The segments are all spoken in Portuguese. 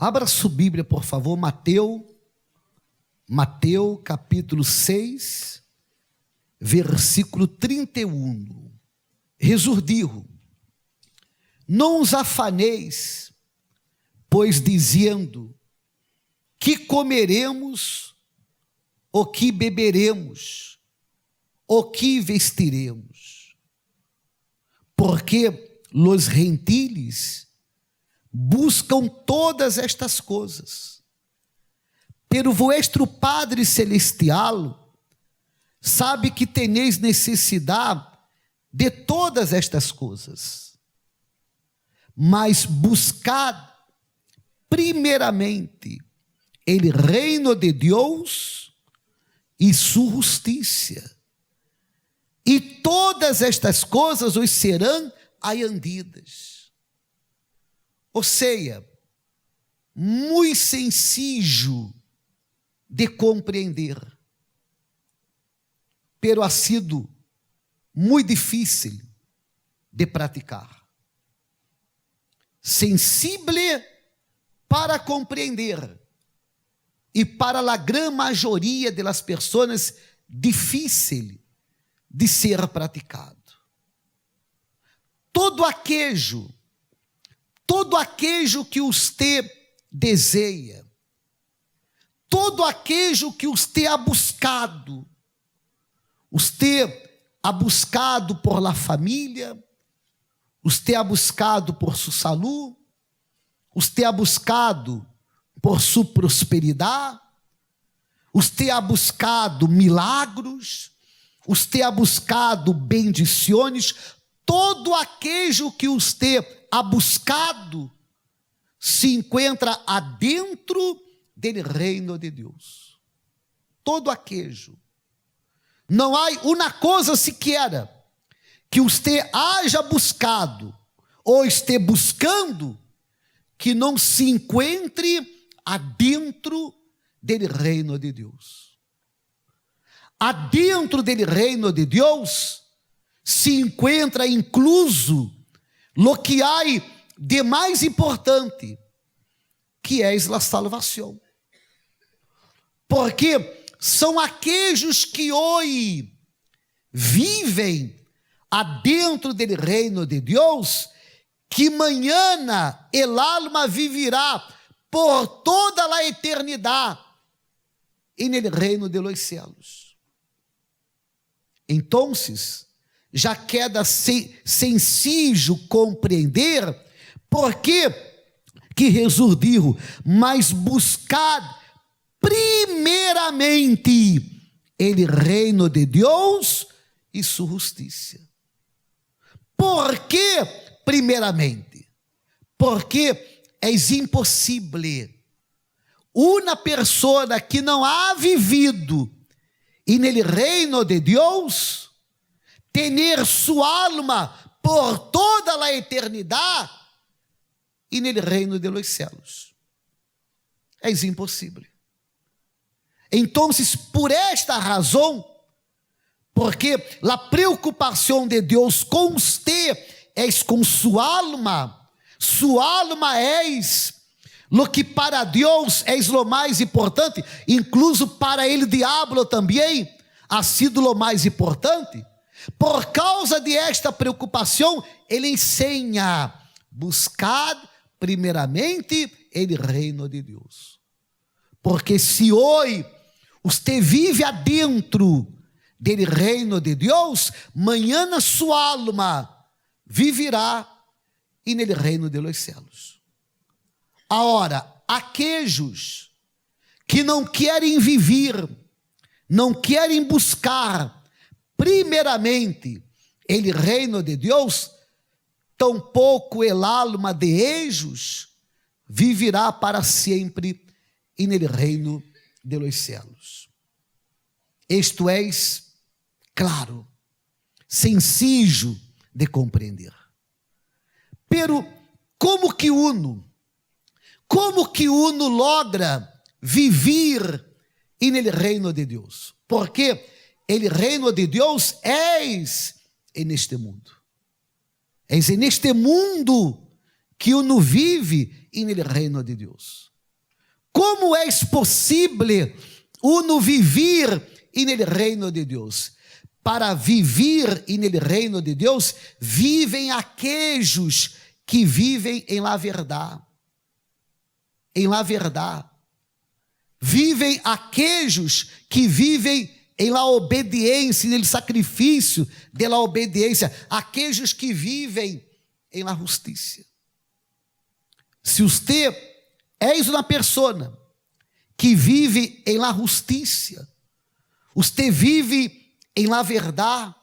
Abra sua Bíblia, por favor, Mateus capítulo 6, versículo 31. Jesus dijo: não os afaneis, pois dizendo, que comeremos, ou que beberemos, ou que vestiremos. Porque os gentiles buscam todas estas coisas. Pero vuestro Padre Celestial sabe que teneis necessidade de todas estas coisas. Mas buscad primeiramente o reino de Deus e sua justiça, e todas estas coisas os serão añadidas. Ou seja, muito sencillo de compreender, pero ha sido muito difícil de praticar. Sensible para compreender e para a grande maioria das pessoas difícil de ser praticado. Todo aquejo que você deseja, todo aquejo que você ha buscado por la família, você ha buscado por sua saúde, você ha buscado por sua prosperidade, você ha buscado milagros, você ha buscado bendições. Todo aquejo que você ha buscado se encontra adentro do reino de Deus. Todo aquejo. Não há uma coisa sequer que você haja buscado ou esteja buscando que não se encontre adentro do reino de Deus. Adentro do reino de Deus se encontra incluso lo que há de mais importante, que é a salvação. Porque são aqueles que hoje vivem adentro do reino de Deus, que amanhã el alma vivirá por toda a eternidade e no reino de los cielos. Então, já queda sencillo compreender por que Jesus dijo: mas buscad primeiramente o reino de Deus e sua justiça. Por que primeiramente? Porque é impossível uma pessoa que não ha vivido e no reino de Deus ter sua alma por toda a eternidade e no reino de los cielos. É impossível. Então, por esta razão, porque a preocupação de Deus com você é com sua alma é lo que para Deus é o mais importante, incluso para ele diabo também ha sido lo mais importante. Por causa de esta preocupação, ele ensina: buscad primeiramente o reino de Deus. Porque se hoje você vive adentro do reino de Deus, amanhã sua alma vivirá e no reino de los cielos. Agora, aqueles que não querem viver, não querem buscar primeiramente o reino de Deus, tampouco el alma de ellos vivirá para sempre e no reino de los cielos. Isto é claro, sencillo de compreender. Pero como que uno logra viver no reino de Deus? Porque o reino de Deus é neste mundo. É neste mundo que uno vive no reino de Deus. como é possível uno vivir nel reino de Deus? Para viver nel reino de Deus, vivem aqueles que vivem em la verdade. Em la verdade. Vivem aqueles que vivem em la obediência, nele sacrifício de la obediência. Aqueles que vivem em la justiça. Se você és uma pessoa que vive em la justiça, você vive em la verdade,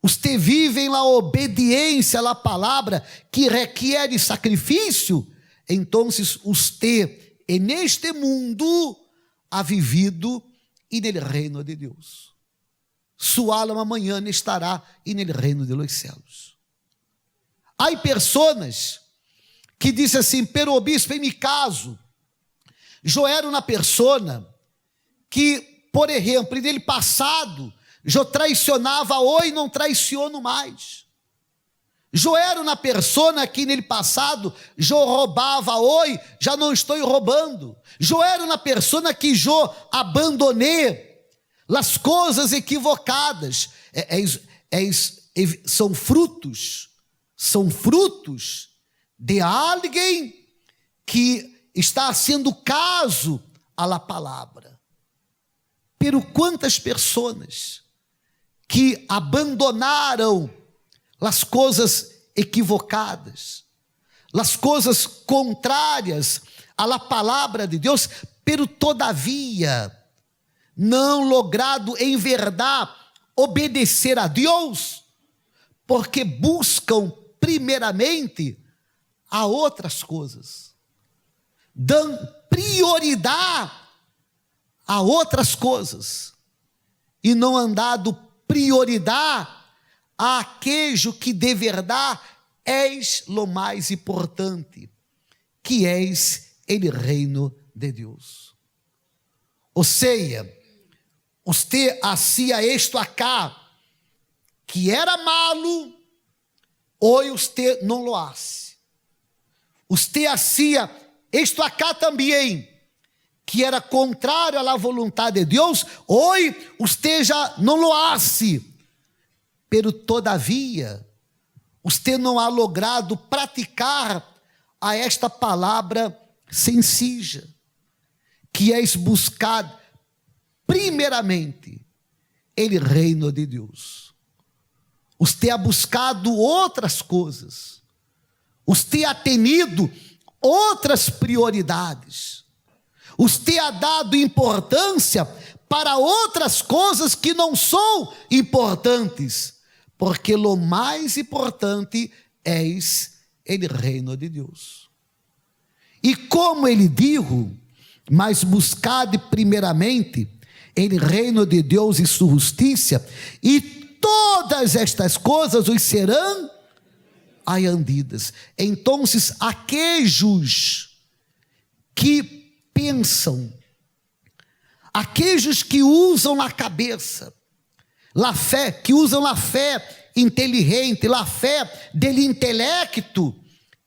você vive em la obediência à palavra que requer sacrifício, então você, neste mundo, ha vivido nel reino de Deus. Sua alma amanhã estará nel reino de los céus. Há pessoas que dizem assim, pero bispo, em mi caso, eu era uma pessoa que, por exemplo, nele passado, eu traicionava, hoje não traiciono mais. Eu era uma pessoa que nele passado, eu roubava, hoje já não estou roubando. Eu era uma pessoa que eu abandonei as coisas equivocadas. São frutos de alguém que está sendo caso à la palavra. Pero quantas pessoas que abandonaram as coisas equivocadas, as coisas contrárias à la palavra de Deus, pero todavia não logrado em verdade obedecer a Deus, porque buscam primeiramente a outras coisas, dão prioridade a outras coisas, e não han dado prioridade àquele que de verdade és lo mais importante, que és o reino de Deus. Ou seja, você hacía isto acá, que era malo, hoje você não lo hace. Você hacía isto acá também, que era contrário à vontade de Deus, hoje você já não lo hace. Pero todavia, você não ha logrado praticar a esta palavra sencilla, que é buscar primeiramente o reino de Deus. Você ha buscado outras coisas, você ha tenido outras prioridades, você ha dado importância para outras coisas que não são importantes, porque o mais importante é o reino de Deus. E como ele dijo, mas buscade primeiramente o reino de Deus e sua justiça, e todas estas coisas os serão añadidas. Então, aqueles que pensam, aqueles que usam a cabeça, a fé, que usam a fé inteligente, a fé do intelecto,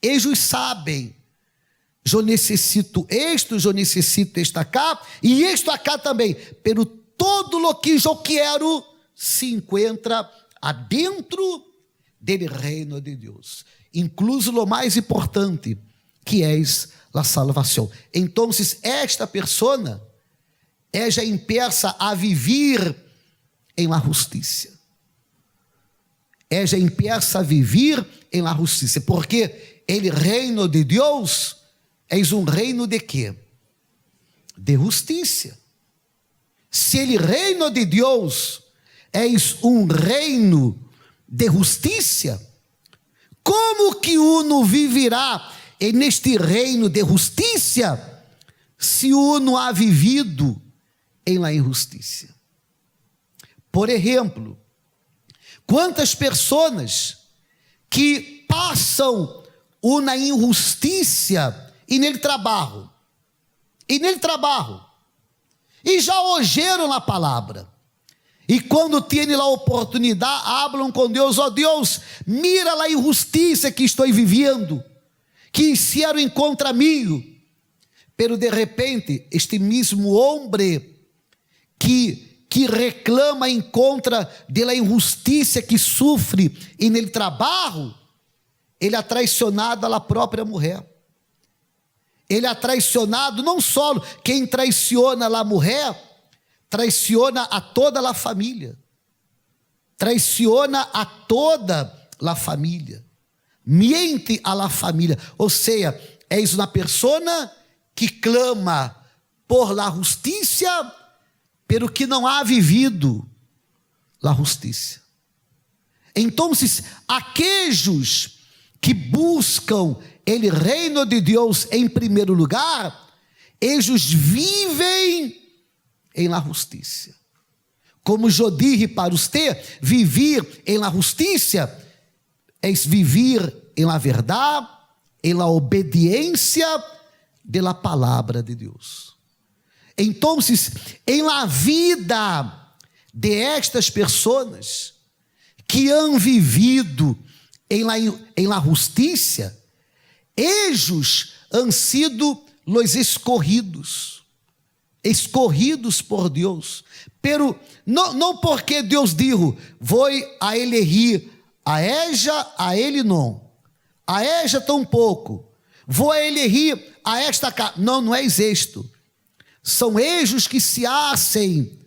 eles sabem, eu necessito isto, eu necessito isto acá, e isto acá também, pero todo lo que eu quero se encontra adentro do reino de Deus, incluso o mais importante, que é a salvação. Então, esta pessoa já empieza a viver em la justiça. Já empieza a viver em la justiça, porque o reino de Deus é reino de quê? De justiça. Se o reino de Deus é reino de justiça, como que uno vivirá neste reino de justiça se uno ha vivido em la injustiça? Por exemplo, quantas pessoas que passam uma injustiça nele trabalho, e já oyeron a palavra, e quando têm a oportunidade, hablam com Deus, ó Deus, mira a injustiça que estou vivendo, que hicieron contra mim, pero de repente, este mesmo homem que reclama em contra da injustiça que sofre em el trabalho, ele ha traicionado a própria mulher. Ele ha traicionado não só quem traiciona a mulher, traiciona a toda a família. Traiciona a toda a família. Miente a la família. Ou seja, és uma pessoa que clama por la justiça, pero que não ha vivido la justiça. Então, aqueles que buscam o reino de Deus em primeiro lugar, eles vivem em la justiça. Como eu disse para você, viver em la justiça é viver em la verdade, em la obediência de la palavra de Deus. Então, em la vida de estas pessoas que han vivido em la justiça, eles han sido los escorridos por Deus, pero não porque Deus dijo, vou a elegir a ella, a ele não, a ella tampouco, vou a elegir a esta casa, não é isto, são eles que se hacem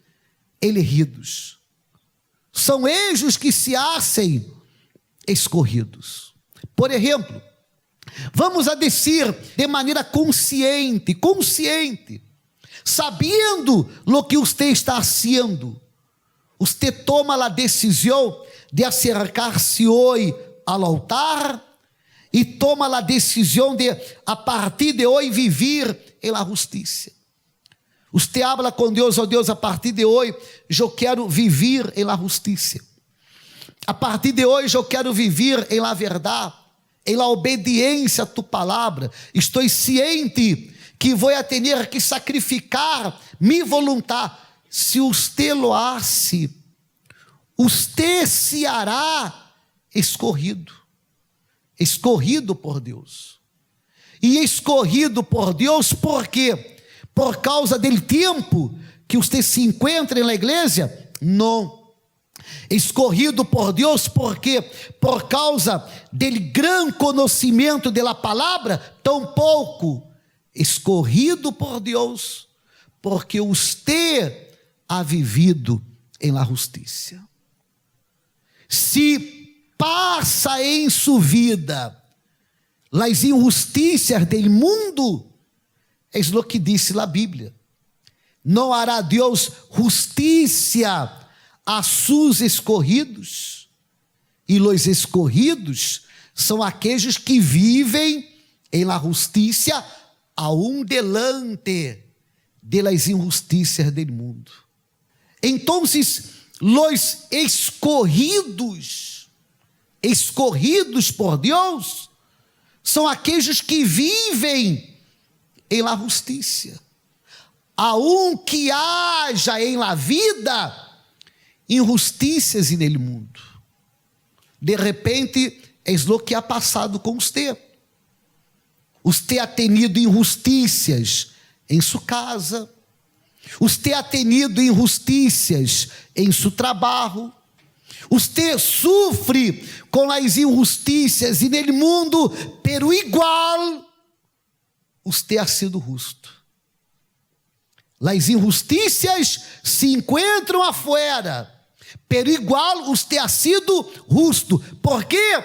elegidos, são eles que se hacem escorridos. Por exemplo, vamos a dizer de maneira consciente, sabendo lo que você está fazendo, você toma a decisão de acercar-se hoje ao altar e toma a decisão de, a partir de hoje, viver em la justiça. Você habla com Deus, oh Deus, a partir de hoje, eu quero viver em la justiça. A partir de hoje, eu quero viver em la verdade, em la obediência a tu palavra. Estou ciente que vou ter que sacrificar minha vontade. Se você lo hace, você se hará escorrido por Deus. E escorrido por Deus, por quê? Por causa do tempo que você se encontra na igreja? Não. Escorrido por Deus, porque por causa do grande conhecimento da palavra, tampouco. Escorrido por Deus, porque você ha vivido em la justiça. Se passa em sua vida las injustiças do mundo, é o que disse a Bíblia. Não hará Deus justiça a seus escorridos, e os escorridos são aqueles que vivem em la justiça aún delante de las injustiças do mundo. Então, los escorridos por Deus, são aqueles que vivem em la justiça, aun que haja em la vida injustiças nele mundo. De repente, é o que ha passado com você. Você ha tenido injustiças em sua casa, você ha tenido injustiças em seu trabalho, você sofre com as injustiças e nele mundo, pero igual, você ha sido justo. As injustiças se encontram afuera, pero igual você ha sido justo. Por quê?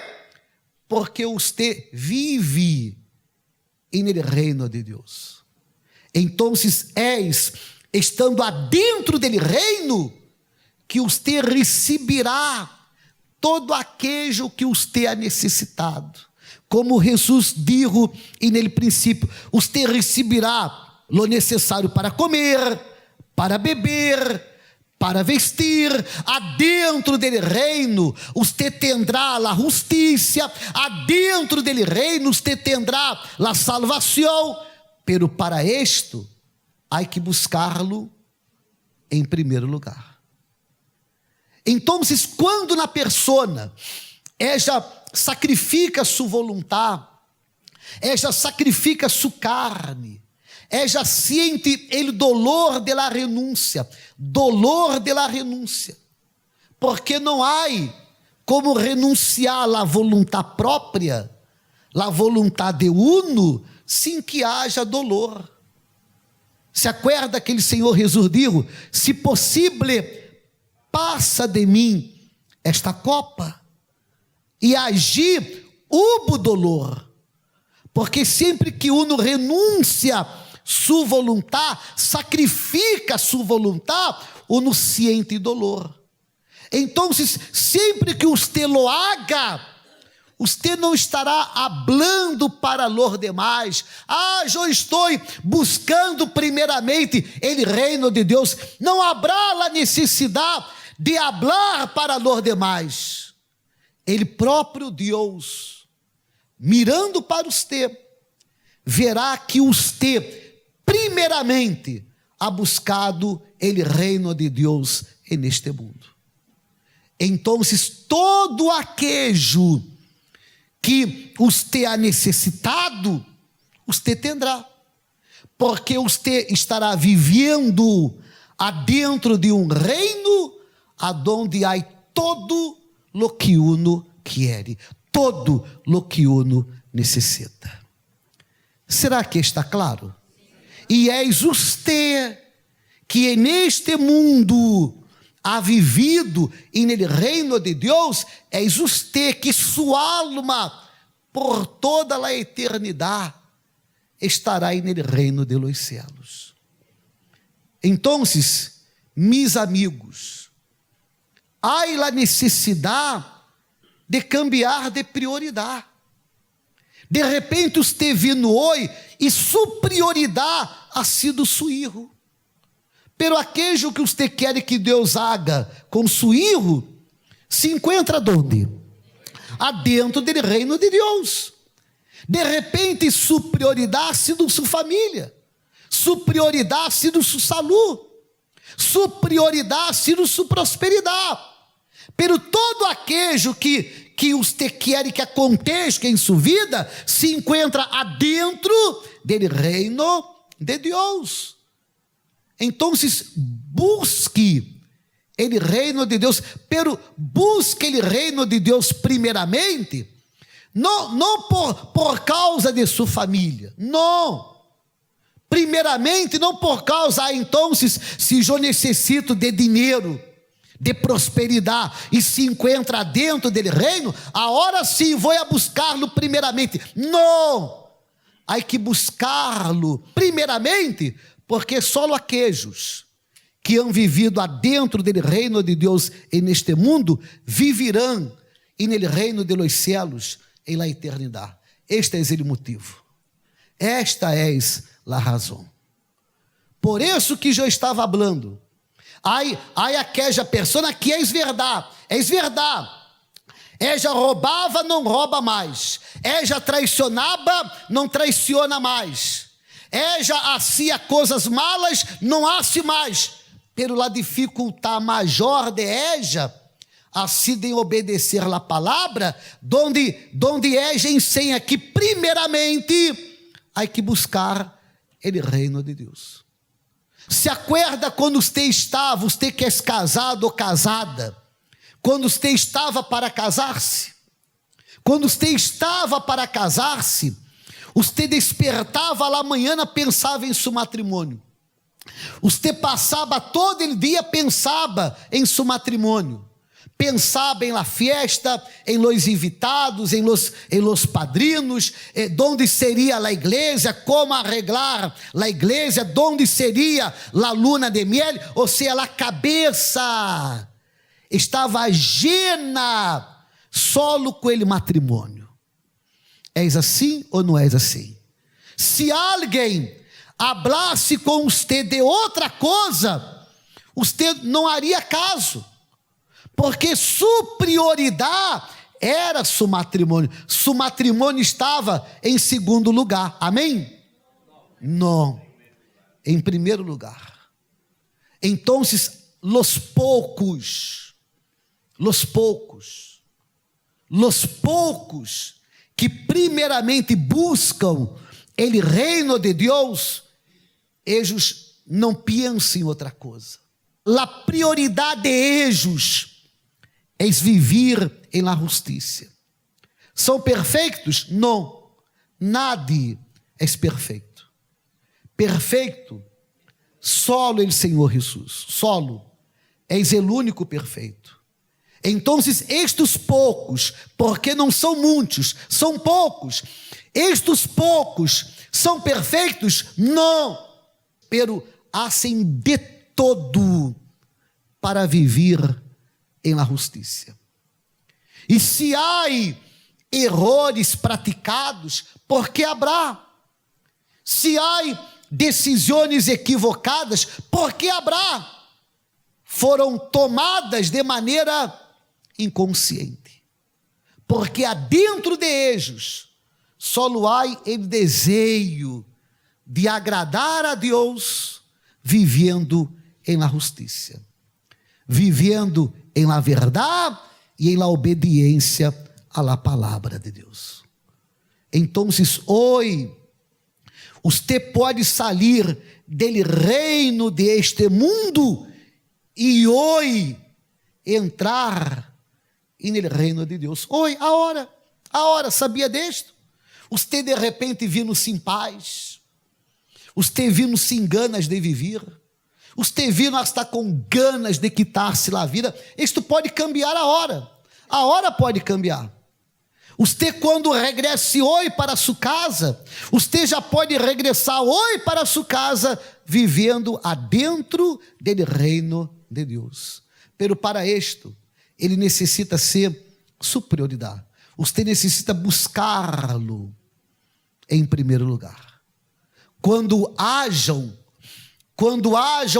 Porque você vive no reino de Deus. Então, estando adentro dele reino, que você receberá todo aquilo que você ha necessitado. Como Jesus dijo nele princípio, você receberá lo necessário para comer, para beber, para vestir. Adentro dele reino, você tendrá a justiça. Adentro dele reino, você tendrá a salvação. Pero para isto, há que buscá-lo em primeiro lugar. Então, quando na persona ela sacrifica sua vontade, ela sacrifica sua carne, ella siente el dolor de la renuncia, porque não há como renunciar à vontade própria, à vontade de uno, sem que haja dolor. Se acuerda aquele Senhor Jesus dijo: se possível, passa de mim esta copa, e agir hubo dolor, porque sempre que uno renuncia sua vontade, sacrifica sua vontade, uno siente dolor. Então, sempre que usted lo haga, usted não estará hablando para los demais. Eu estou buscando primeiramente el reino de Deus. Não habrá a necessidade de hablar para los demais. Ele próprio Deus, mirando para usted, verá que usted primeiramente ha buscado el reino de Deus neste mundo. Então, todo aquejo que usted ha necessitado, usted tendrá, porque usted estará vivendo adentro de reino aonde há todo lo que uno quiere, todo lo que uno necessita. Será que está claro? E és usted que neste mundo ha vivido e no reino de Deus, és usted que sua alma por toda a eternidade estará no reino de los cielos. Então, mis amigos, há a necessidade de cambiar de prioridade. De repente, usted vino hoje e sua prioridade ha sido su hijo. Pero aquello que usted quer que Deus haga com su hijo, se encontra onde? Adentro do reino de Deus. De repente, sua prioridade ha sido sua família, sua prioridade ha sido sua saúde, sua prioridade ha sido sua prosperidade. Pero todo aquello que usted quer que aconteça em sua vida, se encontra adentro do reino de Deus. Então, busque o reino de Deus, pero busque o reino de Deus primeiramente, não por causa de sua família, não. Primeiramente, não por causa, então, se eu necessito de dinheiro, de prosperidade, e se encontra dentro do reino, agora sim vou a buscar-lo primeiramente. Não, há que buscar-lo primeiramente, porque só aqueles que han vivido adentro do reino de Deus e neste mundo, vivirão e no reino de los cielos em la eternidade. Este é o motivo. Esta é a razão. Por isso que eu estava falando. Há aquela pessoa que é verdade. Ella roubava, não rouba mais. Ella traicionava, não traiciona mais. Ella hacía coisas malas, não hace mais. Pero la dificuldade maior de ella ha sido em obedecer a palavra, donde ella ensina que primeiramente há que buscar o reino de Deus. Se acuerda quando você que é casado ou casada, quando você estava para casar-se? Quando você estava para casar-se, você despertava lá amanhã, pensava em seu matrimônio. Você passava todo o dia, pensava em seu matrimônio. Pensava em la fiesta, em los invitados, em los padrinos, donde seria a igreja, como arreglar a igreja, donde seria la luna de miel, ou seja, a cabeça estava llena solo com ele matrimônio. És assim ou não és assim? Se alguém hablasse com você de outra coisa, você não haria caso, porque sua prioridade era seu matrimônio. Seu matrimônio estava em segundo lugar. Amém? Não. Em primeiro lugar. Então, los poucos que primeiramente buscam o reino de Deus, ellos não pensam em outra coisa. A prioridade de ellos é viver em la justiça. São perfeitos? Não. Nadie é perfeito. Perfeito, solo o Senhor Jesus. Solo. És o único perfeito. Então, estes poucos, porque não são muitos, são poucos. Estes poucos são perfeitos? Não. Pero hacen de todo para viver em la justiça. E se há errores praticados, porque haverá. Se há decisões equivocadas, porque haverá. Foram tomadas de maneira inconsciente. Porque adentro de eles, só há o desejo de agradar a Deus, vivendo em la justiça. Vivendo em la verdade e em la obediência a la palavra de Deus. Então, hoje, você pode sair do reino deste mundo e hoje entrar no reino de Deus. Hoje, a hora, sabia disto? Você de repente vindo sem paz, você vindo sem ganas de viver, você vindo hasta com ganas de quitar-se a vida. Isto pode cambiar a hora pode cambiar. Você, quando regresse hoje para sua casa, você já pode regressar hoje para sua casa, vivendo adentro do reino de Deus. Pero para isto, ele necessita ser sua prioridade. Você necessita buscá-lo em primeiro lugar. Quando hajam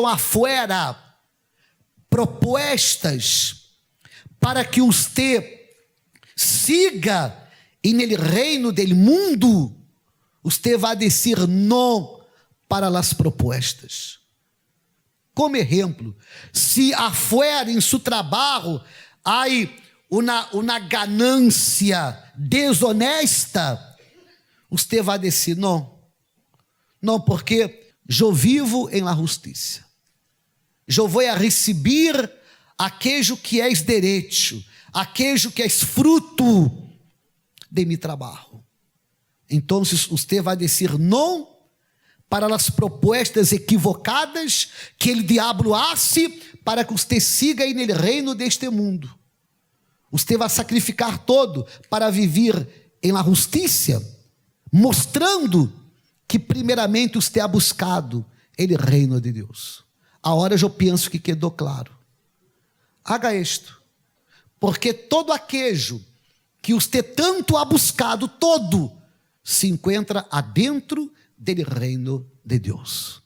afuera propostas para que você siga e no reino do mundo, você vai dizer não para as propostas. Como exemplo, se afuera em seu trabalho há uma ganância desonesta, você vai dizer não, porque eu vivo em la justiça. Eu vou a receber aquilo que é direito, aquilo que é fruto de meu trabalho. Então, você vai dizer não para as propostas equivocadas que o diabo hace para que você siga aí no reino deste mundo. Você vai sacrificar todo para viver em la justiça, mostrando que primeiramente você ha buscado o reino de Deus. Agora eu penso que quedou claro. Haga isto, porque todo aquele que você tanto ha buscado, todo se encontra adentro do reino de Deus.